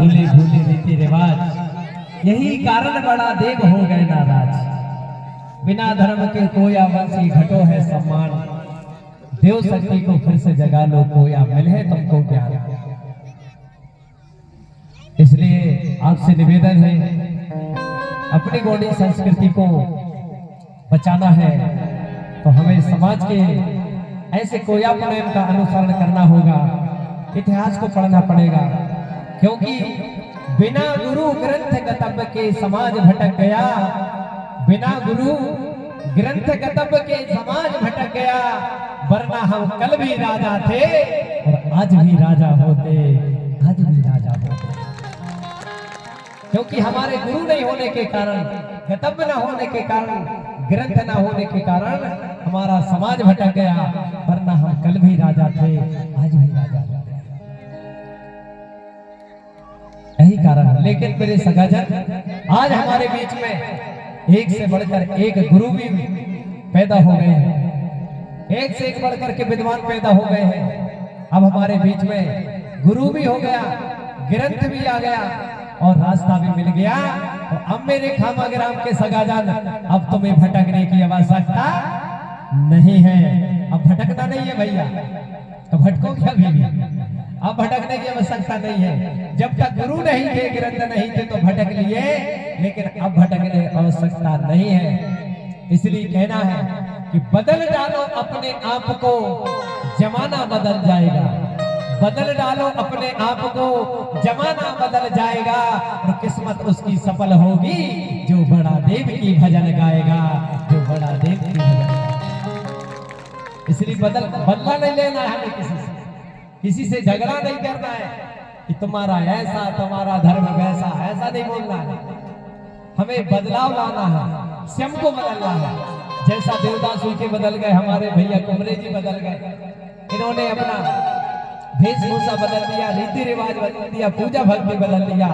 भूले भूले रीति रिवाज, यही कारण बड़ा देव हो गए नाराज। बिना धर्म के कोया वंशी घटो है सम्मान, देव शक्ति को फिर से जगा लो कोया मिले तुमको ज्ञान। इसलिए आपसे निवेदन है, अपनी गौड़ी संस्कृति को बचाना है तो हमें समाज के ऐसे कोयापन का अनुसरण करना होगा, इतिहास को पढ़ना पड़ेगा। क्योंकि बिना गुरु ग्रंथ गतब के समाज भटक गया, बिना गुरु ग्रंथ गतब के समाज भटक गया। वरना हम कल भी राजा थे और आज भी राजा होते, आज भी राजा होते। क्योंकि हमारे गुरु नहीं होने के कारण, गतब न होने के कारण, ग्रंथ न होने के कारण हमारा समाज भटक गया। वरना हम कल भी राजा थे, आज भी राजा होते। यही कारण। लेकिन मेरे सगाजन, आज हमारे बीच में एक से बढ़कर एक गुरु भी पैदा हो गए हैं, एक से एक बढ़कर के विद्वान पैदा हो गए हैं। अब हमारे बीच में गुरु भी हो गया, ग्रंथ भी आ गया और रास्ता भी मिल गया। तो अब मेरे खामाग्राम के सगाजन, अब तुम्हें भटकने की आवश्यकता नहीं है। अब भटकना नहीं है भैया, तो भटको क्या भी? अब भटकने की आवश्यकता नहीं है। जब तक गुरु नहीं थे, ग्रंथ नहीं थे तो भटक लिए, लेकिन अब भटकने की आवश्यकता नहीं है। इसलिए कहना है कि बदल डालो अपने आप को, जमाना बदल जाएगा। बदल डालो अपने आप को, जमाना बदल जाएगा और किस्मत उसकी सफल होगी जो बड़ा देव की भजन गाएगा, जो बड़ा देव की भजन। इसलिए बदला नहीं लेना है किसी से झगड़ा नहीं करना है कि तुम्हारा ऐसा, तुम्हारा धर्म वैसा, ऐसा नहीं बोलना है। हमें बदलाव लाना है, स्वयं को बदलना है। जैसा देवदास के बदल गए, हमारे भैया कुमरे जी बदल गए, इन्होंने अपना वेशभूषा बदल दिया, रीति रिवाज बदल दिया, पूजा भक्ति बदल दिया।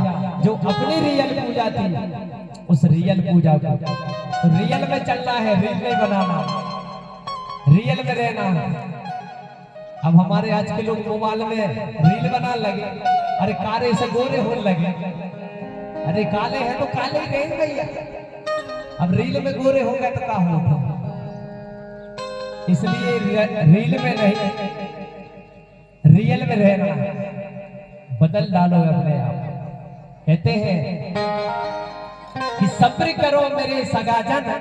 जो अपनी रियल पूजा थी, उस रियल पूजा को तो रियल में चलना है, रील नहीं बनाना, रियल में रहना है। अब हमारे आज के लोग मोबाइल में रील बना लगे, अरे कारे से गोरे होने लगे। अरे काले हैं तो काले ही रहेंगे भैया, अब रील में गोरे हो गए तो क्या हो? इसलिए रील में नहीं, रियल में रहना, बदल डालो अपने आप। कहते हैं कि सब्र करो मेरे सगाजन,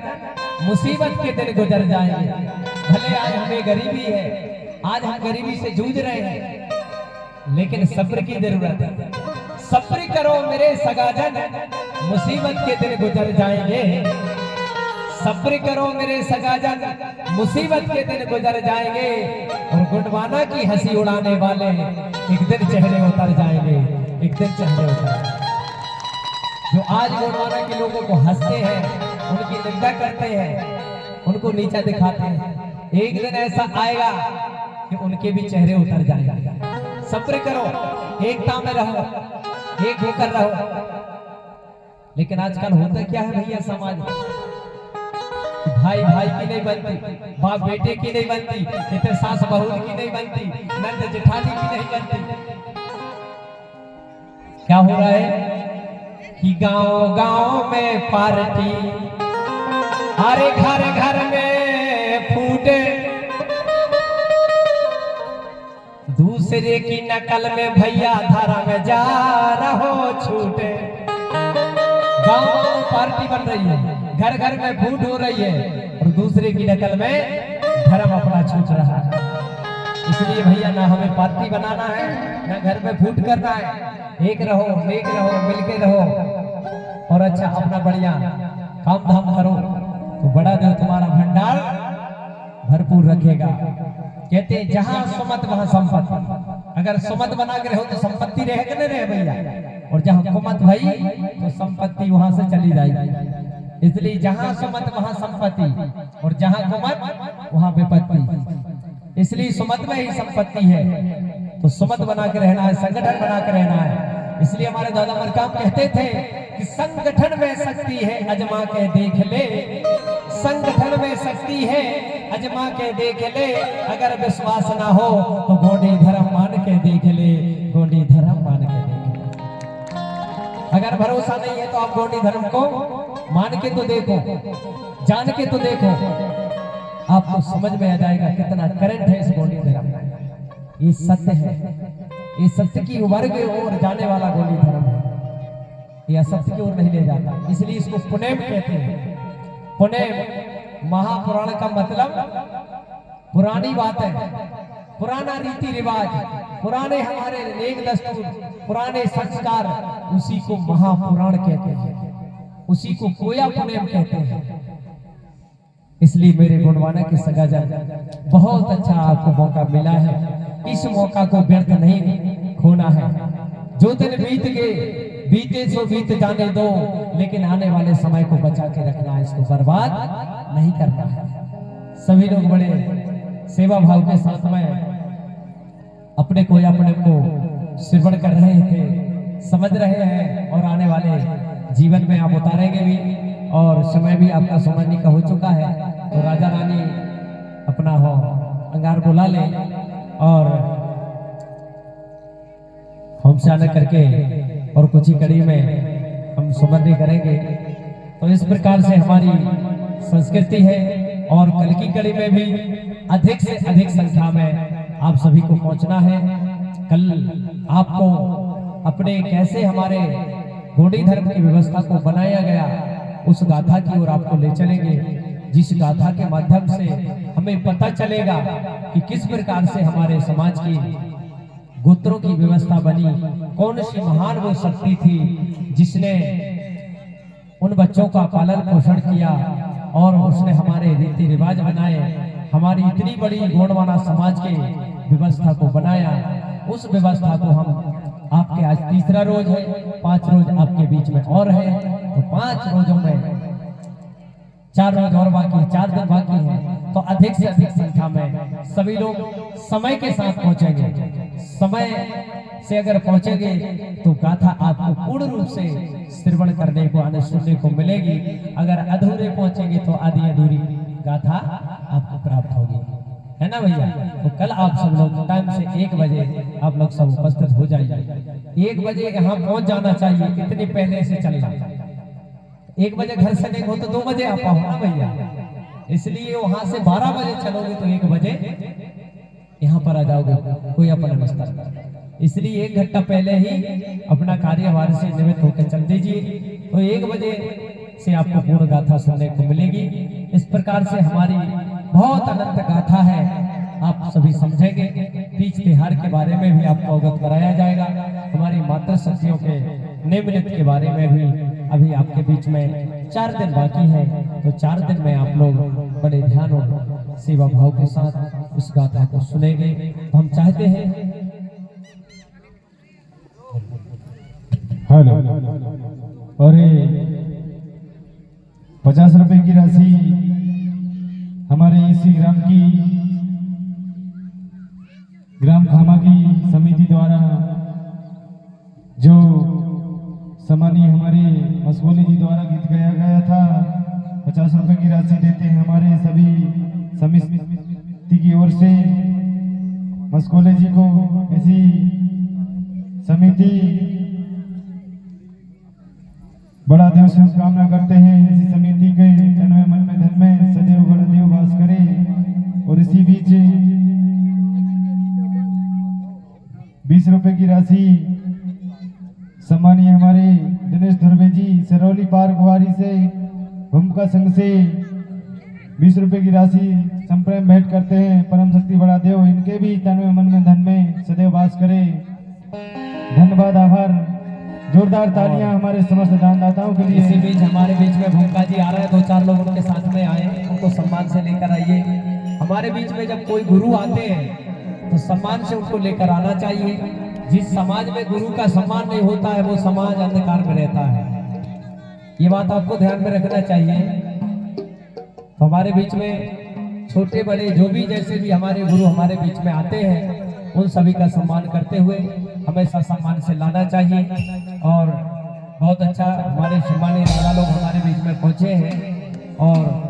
मुसीबत के दिन गुजर जाएंगे। भले आज हमें गरीबी है, आज हम गरीबी से जूझ रहे हैं, लेकिन सब्र की जरूरत है। सब्र करो मेरे सगाजन, मुसीबत के दिन गुजर जाएंगे। सब्र करो मेरे सगाजन, मुसीबत के दिन गुजर जाएंगे। और गुणवाना की हंसी उड़ाने वाले एक दिन चेहरे उतर जाएंगे, एक दिन चेहरे उतर। जो आज गुणवाना के लोगों को हंसते हैं, उनकी निंदा करते हैं, उनको नीचा दिखाते हैं, एक दिन ऐसा आएगा कि उनके भी चेहरे उतर जाएंगे। सब्र करो, एकता में रहो, एक होकर रहो। लेकिन आजकल होता क्या है भैया समाज में, भाई भाई की नहीं बनती, बाप बेटे की नहीं बनती, इतने सास बहू की नहीं बनती, नंद जेठानी की नहीं बनती। क्या हो रहा है कि गांव गांव में पार्टी, हर घर घर में फूटे, दूसरे की नकल में भैया धारा में जा रहो छूटे। गांव गांव पार्टी बन रही है, घर घर में फूट हो रही है और दूसरे की नकल में धर्म अपना छूट रहा है। इसलिए भैया ना हमें पार्टी बनाना है, ना घर में फूट करना है। एक रहो, नेक रहो, मिलके रहो और अच्छा अपना बढ़िया काम धाम करो तो बड़ा देव तुम्हारा भंडार भरपूर रखेगा। कहते हैं जहां सुमत वहां संपत्ति। अगर सुमत बना के रहो तो संपत्ति रहे कि नहीं रहे भैया, और जहां कुमत भई तो संपत्ति वहां से चली जाएगी। इसलिए जहां सुमत वहां संपत्ति और जहां कुमत वहां विपत्ति। इसलिए सुमत में ही संपत्ति है, तो सुमत बना के रहना है, संगठन बना के रहना है। इसलिए हमारे दादा मरकाम कहते थे कि संगठन में शक्ति है, अजमा के देख ले। संगठन में शक्ति है, अजमा के देख ले। अगर विश्वास ना हो तो गोंडी धर्म मान के देख ले, गोंडी धर्म मान के देख ले। अगर भरोसा नहीं है तो आप गौड़ी धर्म को मान के तो देखो, जान के तो देखो, आपको समझ में आ जाएगा कितना करंट है इस गौड़ी धर्म में। ये सत्य है, ये सत्य की उम्र की ओर जाने वाला गौड़ी धर्म है, ये असत्य की ओर नहीं ले जाता। इसलिए इसको पुनेम कहते हैं। पुनेम महापुराण का मतलब पुरानी बात है, पुराना रीति रिवाज, पुराने हमारे नेक दस्तूर, पुराने संस्कार, उसी को महापुराण कहते हैं, उसी को कोया पुनेम कहते हैं। इसलिए मेरे गुणवाना के सगाजन, बहुत अच्छा आपको मौका मिला है, इस मौका को व्यर्थ नहीं खोना है। जो दिन बीत गए बीते सो बीत जाने दो, लेकिन आने वाले समय को बचा के रखना है, इसको बर्बाद नहीं करना है। सभी लोग बड़े सेवा भाव के साथ में अपने को श्रवण कर रहे थे, समझ रहे हैं, और आने वाले जीवन में आप उतारेंगे भी, और समय भी आपका समझने का हो चुका है। तो राजा रानी अपना हो अंगार बुला ले और हम शान करके और कुछ ही कड़ी में हम सुमरनी करेंगे। तो इस प्रकार से हमारी संस्कृति है, और कल की कड़ी में भी अधिक से अधिक संख्या में आप सभी को पहुंचना है। कल आपको अपने कैसे हमारे गौड़ी धर्म की व्यवस्था को बनाया गया उस गाथा की ओर आपको ले चलेंगे, जिस गाथा के माध्यम से हमें पता चलेगा कि किस प्रकार से हमारे समाज की गोत्रों की व्यवस्था बनी, कौन सी महान वो शक्ति थी जिसने उन बच्चों का पालन पोषण किया और उसने हमारे रीति रिवाज बनाए, हमारी इतनी बड़ी गोंडवाना समाज के व्यवस्था को बनाया। उस व्यवस्था को हम आपके आज तीसरा रोज है, 5 रोज आपके बीच में और है, तो 5 रोजों में 4 रोज और बाकी, 4 दिन बाकी है। तो अधिक से अधिक संख्या में सभी लोग समय के साथ पहुंचेंगे। समय से अगर पहुंचेंगे तो गाथा आपको पूर्ण रूप से श्रवण करने को, आने सुनने को मिलेगी। अगर अधूरे पहुंचेंगे तो आधी अधूरी गाथा आपको प्राप्त होगी, है ना भैया। तो कल आप सब लोग टाइम से 1 बजे आप लोग सब उपस्थित हो जाइए। 1 बजे यहाँ पहुंच जाना चाहिए, इतनी पहले से चलना। 1 बजे घर से नहीं हो तो 2 बजे आप आओ ना भैया। इसलिए वहां से 12 बजे चलोगे तो 1 बजे यहाँ पर आ जाओगे, कोई अपना विस्तार। इसलिए 1 घंटा पहले ही अपना कार्यभार से निवृत्त होकर चल दीजिए, तो 1 बजे से आपको पूर्ण गाथा सुनने को मिलेगी। इस प्रकार से हमारी बहुत अनंत गाथा है, आप सभी समझेंगे। तीज त्योहार के बारे में भी आपको अवगत कराया जाएगा, हमारी मातृ शक्तियों के निम्नलिखित के बारे में भी अभी आपके बीच में 4 दिन बाकी है। तो 4 दिन में आप लोग बड़े ध्यान और सेवा भाव के साथ उस गाथा को सुनेंगे। तो हम चाहते हैं हेलो, और 50 रुपए की राशि हमारे इसी ग्राम खामा की समिति द्वारा जो सम्मानीय हमारे मसकोले जी द्वारा गीत गाया गया था, 50 रुपए की राशि देते हैं हमारे सभी समिति की ओर से। मसकोले जी को ऐसी समिति बड़ा देव से कामना करते हैं, इसी समिति के तन में मन में धन में सदैव बड़ा देव वास करे। और इसी बीच 20 रुपए की राशि सम्मानीय हमारे दिनेश धुर्वे जी सरौली पार्क वारी से भूमिका संघ से 20 रुपए की राशि संप्रेम भेंट करते हैं। परम शक्ति बड़ा देव इनके भी तन में मन में धन में सदैव वास करे। धन्यवाद, आभार, जोरदार तालियां हमारे समस्त दानदाताओं के लिए। इसी बीच हमारे बीच में भूमिका जी आ रहे हैं, 2-4 लोग उनके साथ में आए, उनको सम्मान से लेकर आइए। हमारे बीच में जब कोई गुरु आते हैं तो सम्मान से उनको लेकर आना चाहिए। जिस समाज में गुरु का सम्मान नहीं होता है वो समाज अंधकार में रहता है, ये बात आपको ध्यान में रखना चाहिए। तो हमारे बीच में छोटे बड़े जो भी जैसे भी हमारे गुरु हमारे बीच में आते हैं, उन सभी का सम्मान करते हुए हमेशा सम्मान से लाना चाहिए। और बहुत अच्छा हमारे सम्मानीय दादा लोग हमारे बीच में पहुंचे हैं। और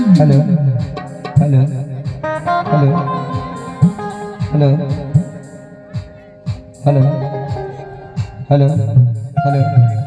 hello hello hello hello hello hello hello